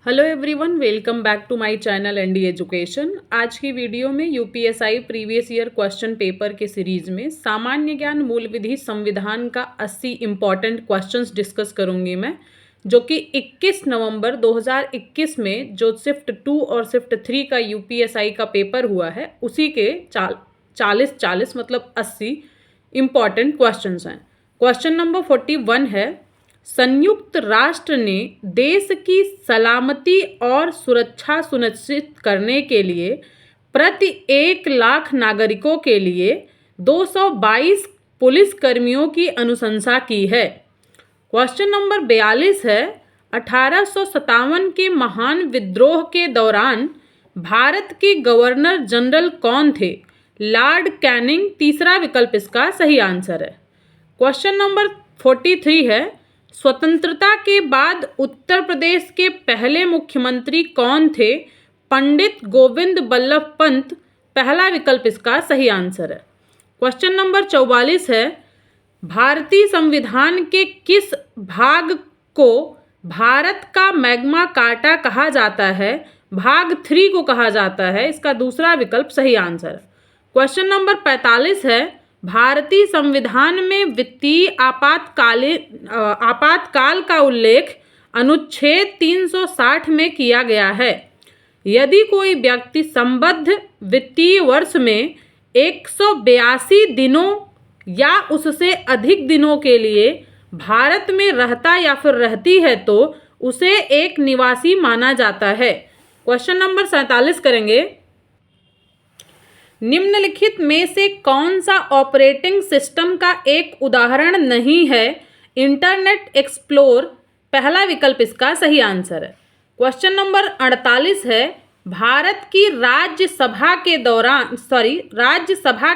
Hello everyone, welcome back to my channel ND education. आज की वीडियो में UPSI previous year question paper के सीरीज में सामान्य ज्ञान मूल विधि संविधान का 80 इम्पॉर्टेंट क्वेश्चंस डिस्कस करूंगी मैं, जो कि 21 नवंबर 2021 में जो शिफ्ट 2 और शिफ्ट 3 का यूपीएसआई का पेपर हुआ है उसी के 40 मतलब 80 इम्पॉर्टेंट क्वेश्चंस हैं। क्वेश्चन नंबर 41 है, संयुक्त राष्ट्र ने देश की सलामती और सुरक्षा सुनिश्चित करने के लिए प्रति 1 लाख नागरिकों के लिए 222 पुलिस कर्मियों की अनुशंसा की है। क्वेश्चन नंबर 42 है, 1857 के महान विद्रोह के दौरान भारत के गवर्नर जनरल कौन थे? लॉर्ड कैनिंग तीसरा विकल्प इसका सही आंसर है। क्वेश्चन नंबर 43 है, स्वतंत्रता के बाद उत्तर प्रदेश के पहले मुख्यमंत्री कौन थे? पंडित गोविंद बल्लभ पंत पहला विकल्प इसका सही आंसर है। क्वेश्चन नंबर 44 है, भारतीय संविधान के किस भाग को भारत का मैग्मा कार्टा कहा जाता है? भाग 3 को कहा जाता है, इसका दूसरा विकल्प सही आंसर है। क्वेश्चन नंबर 45 है, भारतीय संविधान में वित्तीय आपातकाल का उल्लेख अनुच्छेद 360 में किया गया है। यदि कोई व्यक्ति संबद्ध वित्तीय वर्ष में 182 दिनों या उससे अधिक दिनों के लिए भारत में रहता या फिर रहती है तो उसे एक निवासी माना जाता है। क्वेश्चन नंबर 47 करेंगे, निम्नलिखित में से कौन सा ऑपरेटिंग सिस्टम का एक उदाहरण नहीं है? इंटरनेट एक्सप्लोर पहला विकल्प इसका सही आंसर है। क्वेश्चन नंबर 48 है, भारत की राज्यसभा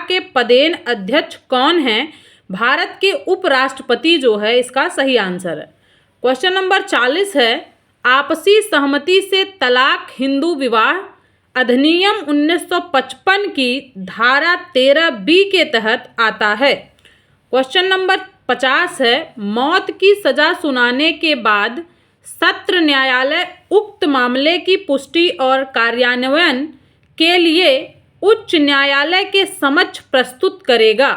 के पदेन अध्यक्ष कौन हैं? भारत के उपराष्ट्रपति जो है, इसका सही आंसर है। क्वेश्चन नंबर 40 है, आपसी सहमति से तलाक हिंदू विवाह अधिनियम 1955 की धारा 13B के तहत आता है। क्वेश्चन नंबर 50 है, मौत की सजा सुनाने के बाद सत्र न्यायालय उक्त मामले की पुष्टि और कार्यान्वयन के लिए उच्च न्यायालय के समक्ष प्रस्तुत करेगा।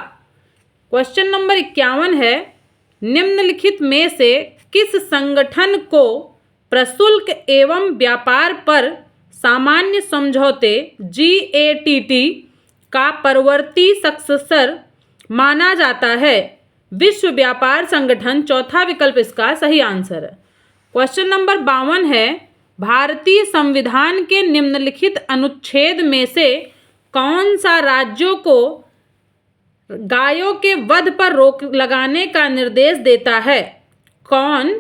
क्वेश्चन नंबर 51 है, निम्नलिखित में से किस संगठन को प्रशुल्क एवं व्यापार पर सामान्य समझौते GATT का परवर्ती सक्सेसर माना जाता है? विश्व व्यापार संगठन चौथा विकल्प इसका सही आंसर है। क्वेश्चन नंबर 52 है, भारतीय संविधान के निम्नलिखित अनुच्छेद में से कौन सा राज्यों को गायों के वध पर रोक लगाने का निर्देश देता है? कौन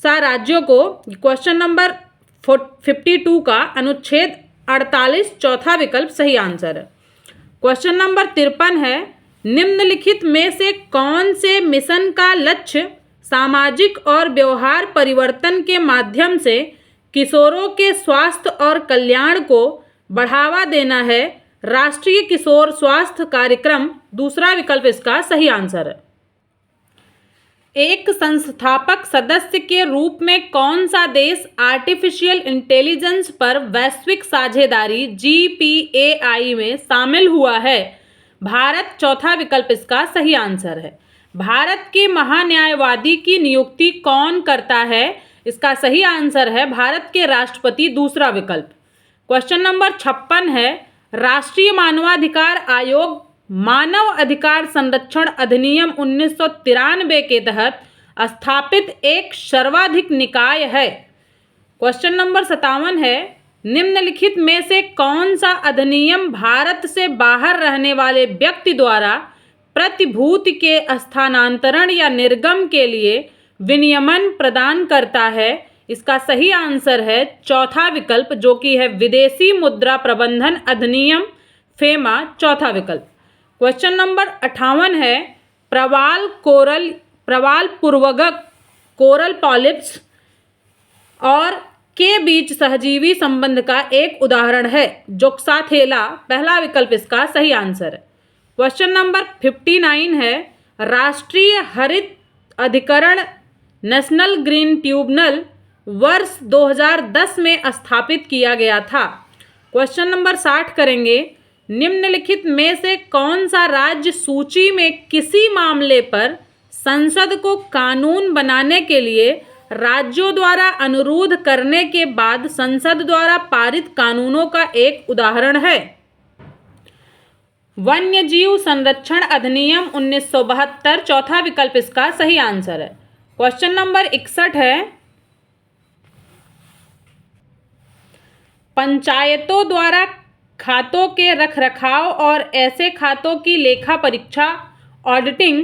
सा राज्यों को? क्वेश्चन नंबर 52 का अनुच्छेद 48 चौथा विकल्प सही आंसर है। क्वेश्चन नंबर 53 है, निम्नलिखित में से कौन से मिशन का लक्ष्य सामाजिक और व्यवहार परिवर्तन के माध्यम से किशोरों के स्वास्थ्य और कल्याण को बढ़ावा देना है? राष्ट्रीय किशोर स्वास्थ्य कार्यक्रम दूसरा विकल्प इसका सही आंसर है। एक संस्थापक सदस्य के रूप में कौन सा देश आर्टिफिशियल इंटेलिजेंस पर वैश्विक साझेदारी GPAI में शामिल हुआ है? भारत चौथा विकल्प इसका सही आंसर है। भारत के महान्यायवादी की नियुक्ति कौन करता है? इसका सही आंसर है भारत के राष्ट्रपति दूसरा विकल्प। क्वेश्चन नंबर 56 है, राष्ट्रीय मानवाधिकार आयोग मानव अधिकार संरक्षण अधिनियम 1993 के तहत स्थापित एक सर्वाधिक निकाय है। क्वेश्चन नंबर 57 है, निम्नलिखित में से कौन सा अधिनियम भारत से बाहर रहने वाले व्यक्ति द्वारा प्रतिभूति के स्थानांतरण या निर्गम के लिए विनियमन प्रदान करता है? इसका सही आंसर है चौथा विकल्प, जो कि है विदेशी मुद्रा प्रबंधन अधिनियम FEMA चौथा विकल्प। क्वेश्चन नंबर 58 है, प्रवाल पूर्वक कोरल पॉलिप्स और के बीच सहजीवी संबंध का एक उदाहरण है? जोक्साथेला पहला विकल्प इसका सही आंसर है। क्वेश्चन नंबर 59 है, राष्ट्रीय हरित अधिकरण नेशनल ग्रीन ट्रिब्यूनल वर्ष 2010 में स्थापित किया गया था। क्वेश्चन नंबर 60 करेंगे। निम्नलिखित में से कौन सा राज्य सूची में किसी मामले पर संसद को कानून बनाने के लिए राज्यों द्वारा अनुरोध करने के बाद संसद द्वारा पारित कानूनों का एक उदाहरण है? वन्यजीव संरक्षण अधिनियम 1972 चौथा विकल्प इसका सही आंसर है। क्वेश्चन नंबर 61 है। पंचायतों द्वारा खातों के रखरखाव और ऐसे खातों की लेखा परीक्षा ऑडिटिंग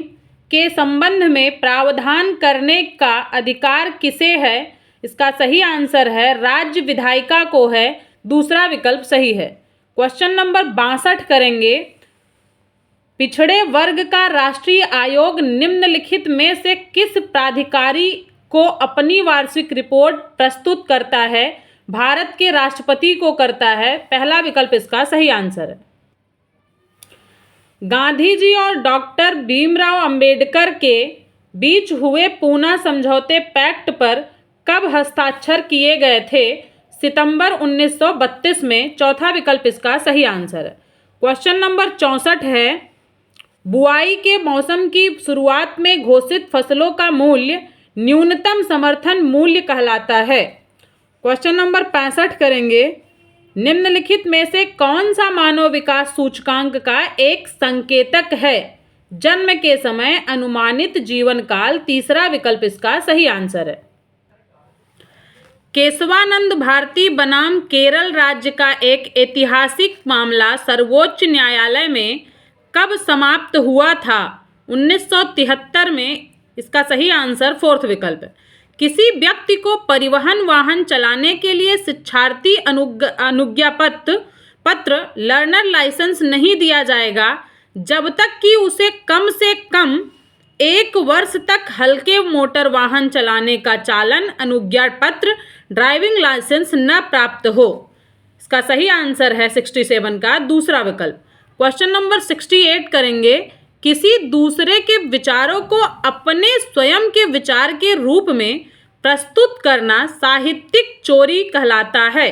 के संबंध में प्रावधान करने का अधिकार किसे है? इसका सही आंसर है राज्य विधायिका को है। दूसरा विकल्प सही है। क्वेश्चन नंबर 62 करेंगे। पिछड़े वर्ग का राष्ट्रीय आयोग निम्नलिखित में से किस प्राधिकारी को अपनी वार्षिक रिपोर्ट प्रस्तुत करता है? भारत के राष्ट्रपति को करता है। पहला विकल्प इसका सही आंसर है। गांधी जी और डॉक्टर भीमराव अंबेडकर के बीच हुए पूना समझौते पैक्ट पर कब हस्ताक्षर किए गए थे? सितंबर 1932 में। चौथा विकल्प इसका सही आंसर है। क्वेश्चन नंबर 64 है। बुआई के मौसम की शुरुआत में घोषित फसलों का मूल्य न्यूनतम समर्थन मूल्य कहलाता है। क्वेश्चन नंबर 65 करेंगे। निम्नलिखित में से कौन सा मानव विकास सूचकांक का एक संकेतक है? जन्म के समय अनुमानित जीवन काल। तीसरा विकल्प इसका सही आंसर है। केशवानंद भारती बनाम केरल राज्य का एक ऐतिहासिक मामला सर्वोच्च न्यायालय में कब समाप्त हुआ था? 1973 में। इसका सही आंसर फोर्थ विकल्प है। किसी व्यक्ति को परिवहन वाहन चलाने के लिए शिक्षार्थी अनुज्ञा पत्र लर्नर लाइसेंस नहीं दिया जाएगा जब तक कि उसे कम से कम 1 वर्ष तक हल्के मोटर वाहन चलाने का चालन अनुज्ञा पत्र ड्राइविंग लाइसेंस न प्राप्त हो। इसका सही आंसर है 67 का दूसरा विकल्प। क्वेश्चन नंबर 68 करेंगे। किसी दूसरे के विचारों को अपने स्वयं के विचार के रूप में प्रस्तुत करना साहित्यिक चोरी कहलाता है।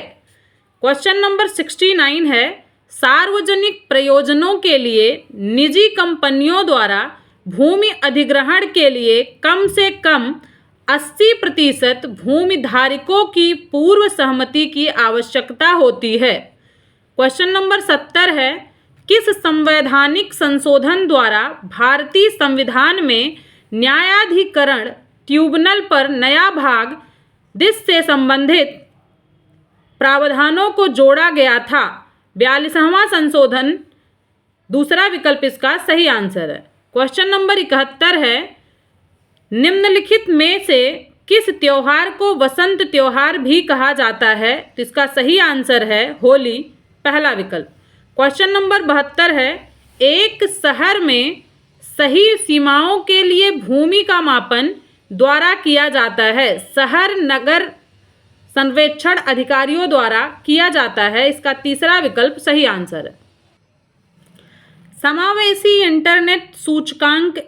क्वेश्चन नंबर 69 है। सार्वजनिक प्रयोजनों के लिए निजी कंपनियों द्वारा भूमि अधिग्रहण के लिए कम से कम 80% भूमि धारकों की पूर्व सहमति की आवश्यकता होती है। क्वेश्चन नंबर 70 है। किस संवैधानिक संशोधन द्वारा भारतीय संविधान में न्यायाधिकरण ट्रिब्यूनल पर नया भाग 10 से संबंधित प्रावधानों को जोड़ा गया था? 42वां संशोधन। दूसरा विकल्प इसका सही आंसर है। क्वेश्चन नंबर 71 है। निम्नलिखित में से किस त्योहार को वसंत त्योहार भी कहा जाता है? तो इसका सही आंसर है होली। पहला विकल्प। क्वेश्चन नंबर 72 है। एक शहर में सही सीमाओं के लिए भूमि का मापन द्वारा किया जाता है। शहर नगर सर्वेक्षण अधिकारियों द्वारा किया जाता है। इसका तीसरा विकल्प सही आंसर है। समावेशी इंटरनेट सूचकांक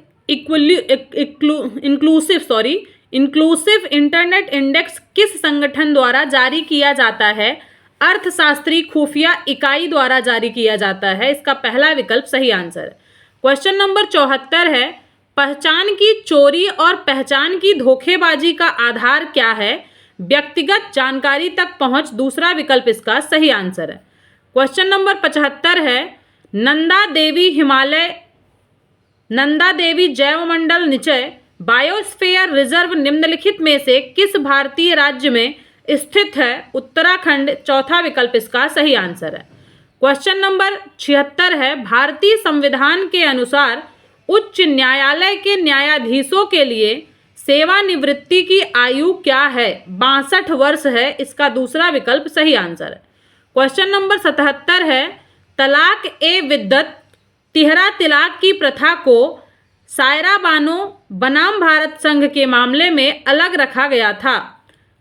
इंक्लूसिव इंटरनेट इंडेक्स किस संगठन द्वारा जारी किया जाता है? अर्थशास्त्री खुफिया इकाई द्वारा जारी किया जाता है। इसका पहला विकल्प सही आंसर है। क्वेश्चन नंबर 74 है। पहचान की चोरी और पहचान की धोखेबाजी का आधार क्या है? व्यक्तिगत जानकारी तक पहुंच। दूसरा विकल्प इसका सही आंसर है। क्वेश्चन नंबर 75 है। नंदा देवी जैवमंडल निचय बायोस्फीयर रिजर्व निम्नलिखित में से किस भारतीय राज्य में स्थित है? उत्तराखंड। चौथा विकल्प इसका सही आंसर है। क्वेश्चन नंबर 76 है। भारतीय संविधान के अनुसार उच्च न्यायालय के न्यायाधीशों के लिए सेवानिवृत्ति की आयु क्या है? 62 वर्ष है। इसका दूसरा विकल्प सही आंसर है। क्वेश्चन नंबर 77 है। तलाक ए विद्दत तिहरा तिलाक की प्रथा को सायरा बानो बनाम भारत संघ के मामले में अलग रखा गया था।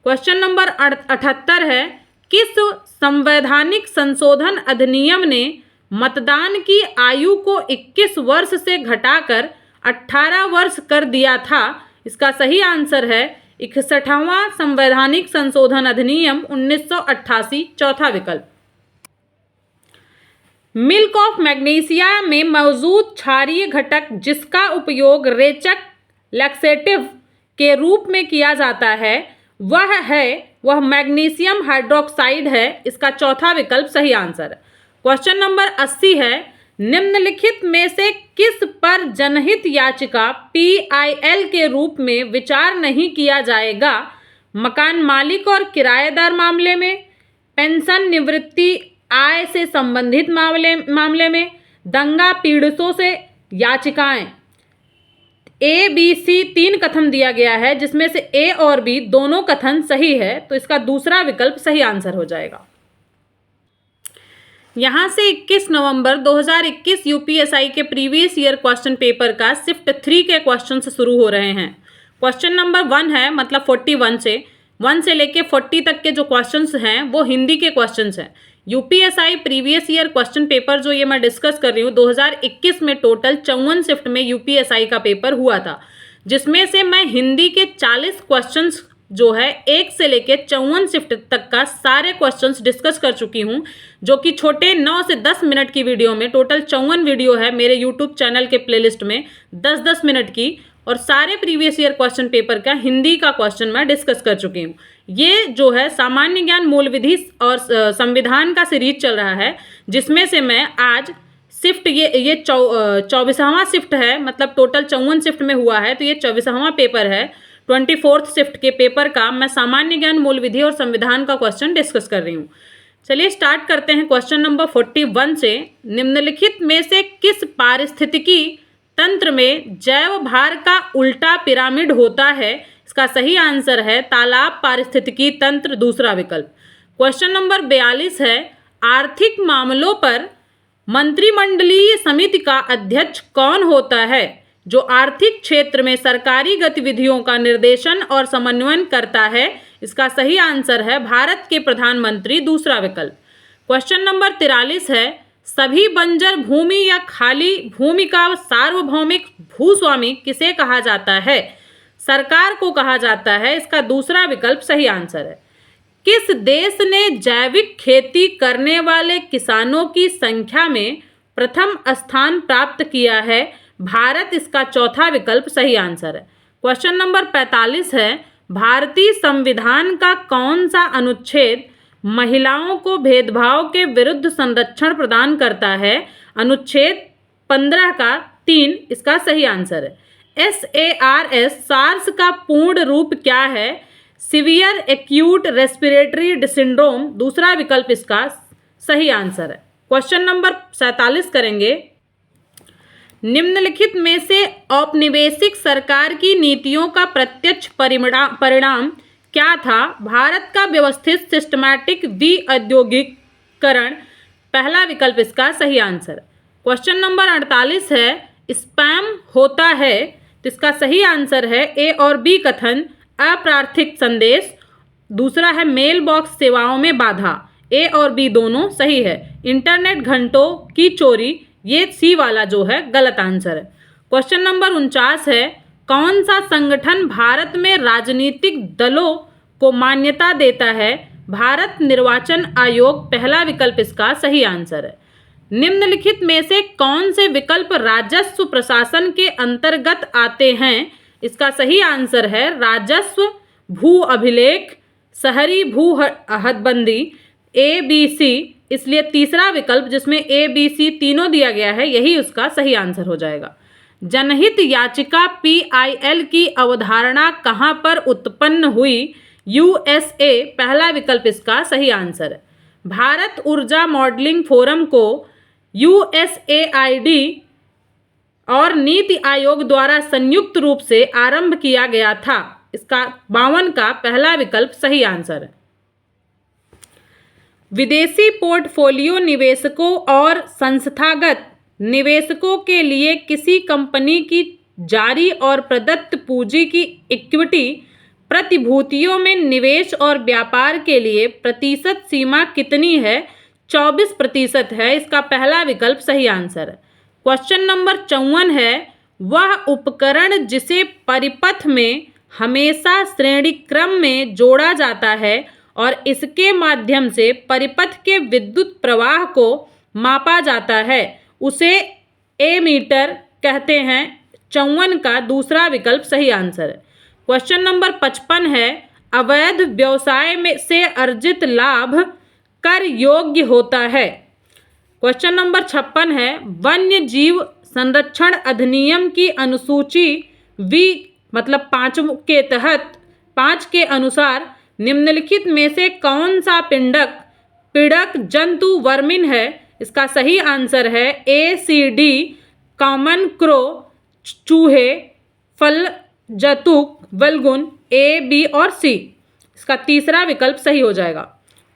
क्वेश्चन नंबर 78 है। किस संवैधानिक संशोधन अधिनियम ने मतदान की आयु को 21 वर्ष से घटाकर 18 वर्ष कर दिया था? इसका सही आंसर है 61वां संवैधानिक संशोधन अधिनियम 1988, चौथा विकल्प। मिल्क ऑफ मैग्नीशिया में मौजूद क्षारीय घटक जिसका उपयोग रेचक लैक्सेटिव के रूप में किया जाता है वह मैग्नीशियम हाइड्रोक्साइड है। इसका चौथा विकल्प सही आंसर। क्वेश्चन नंबर 80 है, निम्नलिखित में से किस पर जनहित याचिका PIL के रूप में विचार नहीं किया जाएगा? मकान मालिक और किराएदार मामले में, पेंशन निवृत्ति आय से संबंधित मामले में, दंगा पीड़ितों से याचिकाएं। ABC 3 कथन दिया गया है जिसमें से A और B दोनों कथन सही है, तो इसका दूसरा विकल्प सही आंसर हो जाएगा। यहाँ से 21 नवंबर 2021 UPSI के प्रीवियस ईयर क्वेश्चन पेपर का शिफ्ट 3 के क्वेश्चन शुरू हो रहे हैं। क्वेश्चन नंबर 1 है, मतलब 41 से लेके 40 तक के जो क्वेश्चंस हैं वो हिंदी के क्वेश्चंस हैं। UPSI previous year question paper जो ये मैं डिस्कस कर रही हूँ 2021 में टोटल 54 शिफ्ट में UPSI का पेपर हुआ था, जिसमें से मैं हिंदी के 40 क्वेश्चंस जो है 1 से लेके 54 शिफ्ट तक का सारे क्वेश्चंस डिस्कस कर चुकी हूँ, जो कि छोटे 9 से 10 मिनट की वीडियो में, टोटल 54 वीडियो है मेरे यूट्यूब चैनल के प्लेलिस्ट में 10-10 मिनट की, और सारे प्रीवियस ईयर क्वेश्चन पेपर का हिंदी का क्वेश्चन मैं डिस्कस कर चुकी हूँ। ये जो है सामान्य ज्ञान मूल विधि और संविधान का सीरीज चल रहा है, जिसमें से मैं आज शिफ्ट ये 24वां शिफ्ट है, मतलब टोटल 54 शिफ्ट में हुआ है, तो ये 24वां पेपर है। 24th शिफ्ट के पेपर का मैं सामान्य ज्ञान मूल विधि और संविधान का क्वेश्चन डिस्कस कर रही हूँ। चलिए स्टार्ट करते हैं क्वेश्चन नंबर 41 से। निम्नलिखित में से किस पारिस्थितिकी तंत्र में जैव भार का उल्टा पिरामिड होता है? इसका सही आंसर है तालाब पारिस्थितिकी तंत्र, दूसरा विकल्प। क्वेश्चन नंबर 42 है, आर्थिक मामलों पर मंत्रिमंडलीय समिति का अध्यक्ष कौन होता है जो आर्थिक क्षेत्र में सरकारी गतिविधियों का निर्देशन और समन्वयन करता है? इसका सही आंसर है भारत के प्रधानमंत्री, दूसरा विकल्प। क्वेश्चन नंबर 43 है, सभी बंजर भूमि या खाली भूमि का सार्वभौमिक भूस्वामी किसे कहा जाता है? सरकार को कहा जाता है। इसका दूसरा विकल्प सही आंसर है। किस देश ने जैविक खेती करने वाले किसानों की संख्या में प्रथम स्थान प्राप्त किया है? भारत, इसका चौथा विकल्प सही आंसर है। क्वेश्चन नंबर 45 है, भारतीय संविधान का कौन सा अनुच्छेद महिलाओं को भेदभाव के विरुद्ध संरक्षण प्रदान करता है? अनुच्छेद 15 का 3 इसका सही आंसर है। SARS सार्स का पूर्ण रूप क्या है? सीवियर एक्यूट रेस्पिरेटरी सिंड्रोम, दूसरा विकल्प इसका सही आंसर है। क्वेश्चन नंबर 47 करेंगे, निम्नलिखित में से औपनिवेशिक सरकार की नीतियों का प्रत्यक्ष परिणाम क्या था? भारत का व्यवस्थित सिस्टमैटिक विऔद्योगिकरण, पहला विकल्प इसका सही आंसर। क्वेश्चन नंबर 48 है, स्पैम होता है, तो इसका सही आंसर है A और B कथन, अप्रार्थिक संदेश, दूसरा है मेल बॉक्स सेवाओं में बाधा, A और B दोनों सही है। इंटरनेट घंटों की चोरी, ये C वाला जो है गलत आंसर है। क्वेश्चन नंबर 49 है, कौन सा संगठन भारत में राजनीतिक दलों को मान्यता देता है? भारत निर्वाचन आयोग, पहला विकल्प इसका सही आंसर है। निम्नलिखित में से कौन से विकल्प राजस्व प्रशासन के अंतर्गत आते हैं? इसका सही आंसर है राजस्व, भू अभिलेख, शहरी भू हदबंदी, ABC, इसलिए तीसरा विकल्प जिसमें ABC तीनों दिया गया है यही उसका सही आंसर हो जाएगा। जनहित याचिका PIL की अवधारणा कहाँ पर उत्पन्न हुई? USA, पहला विकल्प इसका सही आंसर है। भारत ऊर्जा मॉडलिंग फोरम को USAID और नीति आयोग द्वारा संयुक्त रूप से आरंभ किया गया था। इसका 52 का पहला विकल्प सही आंसर है। विदेशी पोर्टफोलियो निवेशकों और संस्थागत निवेशकों के लिए किसी कंपनी की जारी और प्रदत्त पूंजी की इक्विटी प्रतिभूतियों में निवेश और व्यापार के लिए प्रतिशत सीमा कितनी है? 24% है। इसका पहला विकल्प सही आंसर है। क्वेश्चन नंबर 54 है, वह उपकरण जिसे परिपथ में हमेशा श्रेणी क्रम में जोड़ा जाता है और इसके माध्यम से परिपथ के विद्युत प्रवाह को मापा जाता है, उसे एमीटर कहते हैं। 54 का दूसरा विकल्प सही आंसर है। क्वेश्चन नंबर 55 है, अवैध व्यवसाय में से अर्जित लाभ कर योग्य होता है। क्वेश्चन नंबर 56 है, वन्य जीव संरक्षण अधिनियम की अनुसूची वी मतलब 5 के अनुसार निम्नलिखित में से कौन सा पीड़क जंतु वर्मिन है। इसका सही आंसर है ACD, कॉमन क्रो, चूहे, फल जतुक, वल्गुन, A, B और C। इसका तीसरा विकल्प सही हो जाएगा।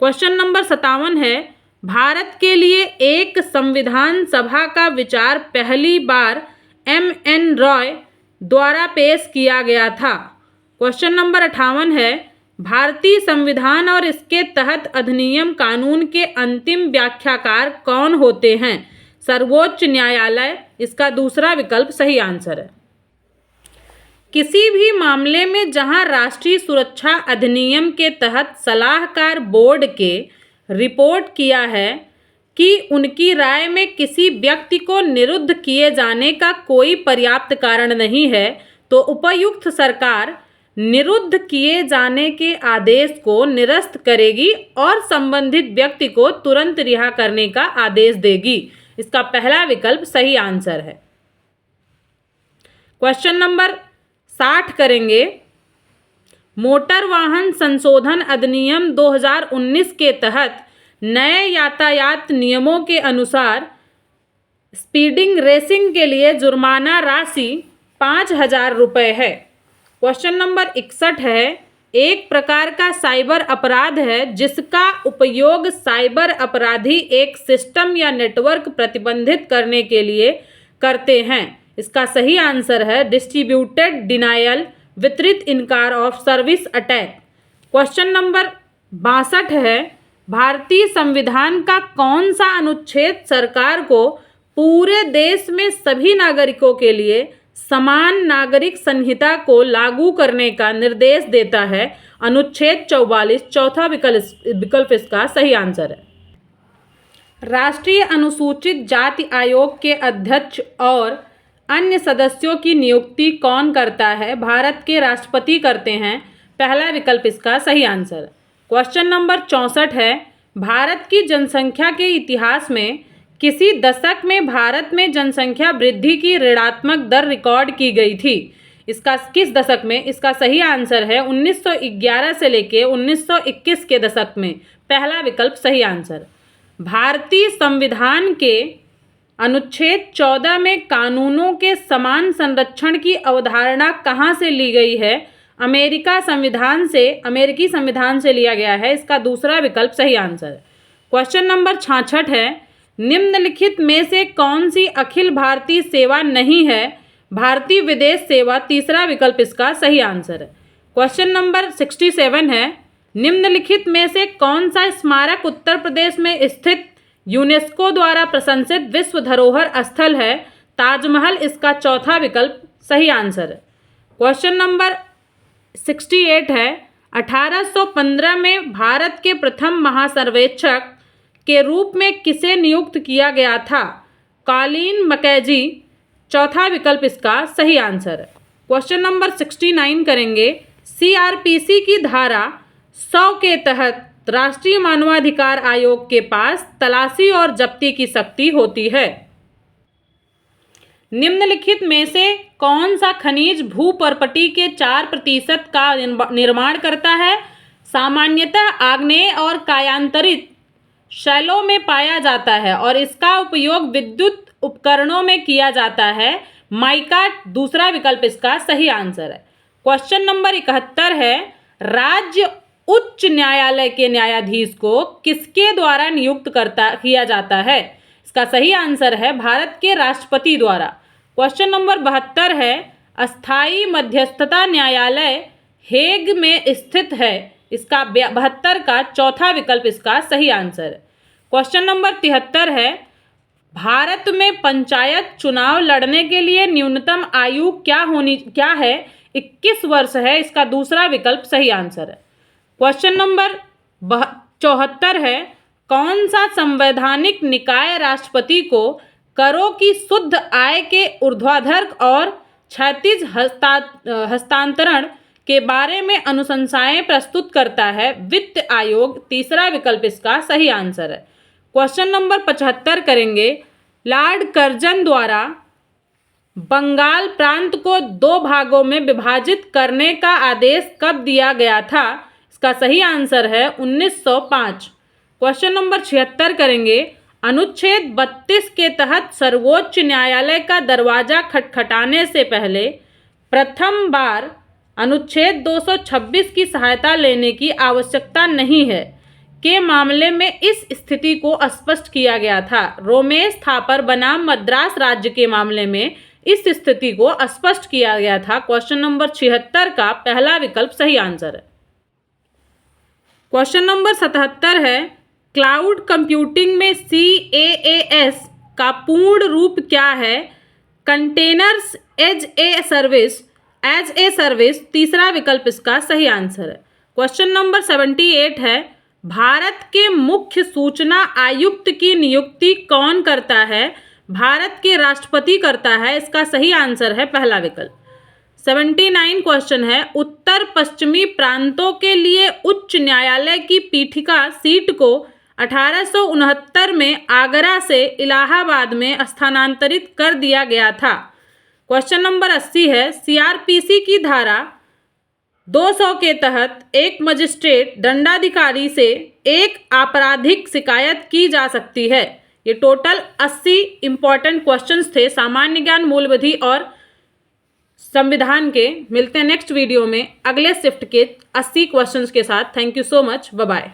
क्वेश्चन नंबर 57 है, भारत के लिए एक संविधान सभा का विचार पहली बार MN रॉय द्वारा पेश किया गया था। क्वेश्चन नंबर 58 है, भारतीय संविधान और इसके तहत अधिनियम कानून के अंतिम व्याख्याकार कौन होते हैं। सर्वोच्च न्यायालय। इसका दूसरा विकल्प सही आंसर है। किसी भी मामले में जहां राष्ट्रीय सुरक्षा अधिनियम के तहत सलाहकार बोर्ड के रिपोर्ट किया है कि उनकी राय में किसी व्यक्ति को निरुद्ध किए जाने का कोई पर्याप्त कारण नहीं है, तो उपर्युक्त सरकार निरुद्ध किए जाने के आदेश को निरस्त करेगी और संबंधित व्यक्ति को तुरंत रिहा करने का आदेश देगी। इसका पहला विकल्प सही आंसर है। क्वेश्चन नंबर 60 करेंगे, मोटर वाहन संशोधन अधिनियम 2019 के तहत नए यातायात नियमों के अनुसार स्पीडिंग रेसिंग के लिए जुर्माना राशि 5,000 रुपये है। क्वेश्चन नंबर 61 है, एक प्रकार का साइबर अपराध है जिसका उपयोग साइबर अपराधी एक सिस्टम या नेटवर्क प्रतिबंधित करने के लिए करते हैं। इसका सही आंसर है डिस्ट्रीब्यूटेड डिनायल, वितरित इनकार of service attack. Question number 62 है, भारतीय संविधान का कौन सा अनुच्छेद सरकार को पूरे देश में सभी नागरिकों के लिए समान नागरिक संहिता को लागू करने का निर्देश देता है। अनुच्छेद 44, चौथा विकल्प इसका सही आंसर है। राष्ट्रीय अनुसूचित जाति आयोग के अध्यक्ष और अन्य सदस्यों की नियुक्ति कौन करता है? भारत के राष्ट्रपति करते हैं। पहला विकल्प इसका सही आंसर है। क्वेश्चन नंबर 64 है, भारत की जनसंख्या के इतिहास में किसी दशक में भारत में जनसंख्या वृद्धि की ऋणात्मक दर रिकॉर्ड की गई थी। इसका किस दशक में? इसका सही आंसर है 1911 से लेके 1921 के दशक में। पहला विकल्प सही आंसर। भारतीय संविधान के अनुच्छेद 14 में कानूनों के समान संरक्षण की अवधारणा कहाँ से ली गई है? अमेरिकी संविधान से लिया गया है। इसका दूसरा विकल्प सही आंसर। क्वेश्चन नंबर 66 है, निम्नलिखित में से कौन सी अखिल भारतीय सेवा नहीं है? भारतीय विदेश सेवा। तीसरा विकल्प इसका सही आंसर है। क्वेश्चन नंबर 67 है, निम्नलिखित में से कौन सा स्मारक उत्तर प्रदेश में स्थित यूनेस्को द्वारा प्रशंसित विश्व धरोहर स्थल है? ताजमहल। इसका चौथा विकल्प सही आंसर है। क्वेश्चन नंबर 68 है, 1815 में भारत के प्रथम महासर्वेक्षक के रूप में किसे नियुक्त किया गया था? Colin McKenzie. चौथा विकल्प इसका सही आंसर है। क्वेश्चन नंबर 69 करेंगे, CRPC की धारा 100 के तहत राष्ट्रीय मानवाधिकार आयोग के पास तलाशी और जब्ती की शक्ति होती है। निम्नलिखित में से कौन सा खनिज भूपर्पटी के 4% का निर्माण करता है? सामान्यतः आग्नेय और कायांतरित शैलों में पाया जाता है और इसका उपयोग विद्युत उपकरणों में किया जाता है। माइका। दूसरा विकल्प इसका सही आंसर है। क्वेश्चन नंबर 71 है, राज्य उच्च न्यायालय के न्यायाधीश को किसके द्वारा नियुक्त किया जाता है? इसका सही आंसर है भारत के राष्ट्रपति द्वारा। क्वेश्चन नंबर 72 है, अस्थायी मध्यस्थता न्यायालय हेग में स्थित है। इसका 72 का चौथा विकल्प इसका सही आंसर है। क्वेश्चन नंबर 73 है, भारत में पंचायत चुनाव लड़ने के लिए न्यूनतम आयु क्या है? 21 वर्ष है, इसका दूसरा विकल्प सही आंसर है। क्वेश्चन नंबर 74 है, कौन सा संवैधानिक निकाय राष्ट्रपति को करों की शुद्ध आय के ऊर्ध्वाधर और क्षैतिज हस्तांतरण के बारे में अनुशंसाएं प्रस्तुत करता है? वित्त आयोग, तीसरा विकल्प इसका सही आंसर है। क्वेश्चन नंबर 75 करेंगे, लॉर्ड कर्जन द्वारा बंगाल प्रांत को 2 भागों में विभाजित करने का आदेश कब दिया गया था? इसका सही आंसर है 1905। क्वेश्चन नंबर 76 करेंगे, अनुच्छेद 32 के तहत सर्वोच्च न्यायालय का दरवाजा खटखटाने से पहले प्रथम बार अनुच्छेद 226 की सहायता लेने की आवश्यकता नहीं है के मामले में इस स्थिति को स्पष्ट किया गया था। रोमेश थापर बनाम मद्रास राज्य के मामले में इस स्थिति को स्पष्ट किया गया था। क्वेश्चन नंबर 76 का पहला विकल्प सही आंसर है। क्वेश्चन नंबर 77 है, क्लाउड कंप्यूटिंग में CaaS का पूर्ण रूप क्या है? कंटेनर्स एज ए सर्विस, तीसरा विकल्प इसका सही आंसर है। क्वेश्चन नंबर 78 है, भारत के मुख्य सूचना आयुक्त की नियुक्ति कौन करता है? भारत के राष्ट्रपति करता है, इसका सही आंसर है पहला विकल्प। 79 क्वेश्चन है, उत्तर पश्चिमी प्रांतों के लिए उच्च न्यायालय की पीठिका सीट को 1869 में आगरा से इलाहाबाद में स्थानांतरित कर दिया गया था। क्वेश्चन नंबर 80 है, CRPC की धारा 200 के तहत एक मजिस्ट्रेट दंडाधिकारी से एक आपराधिक शिकायत की जा सकती है। ये टोटल 80 इंपॉर्टेंट क्वेश्चंस थे सामान्य ज्ञान, मूल विधि और संविधान के। मिलते हैं नेक्स्ट वीडियो में अगले शिफ्ट के 80 क्वेश्चंस के साथ। Thank you so much, bye bye.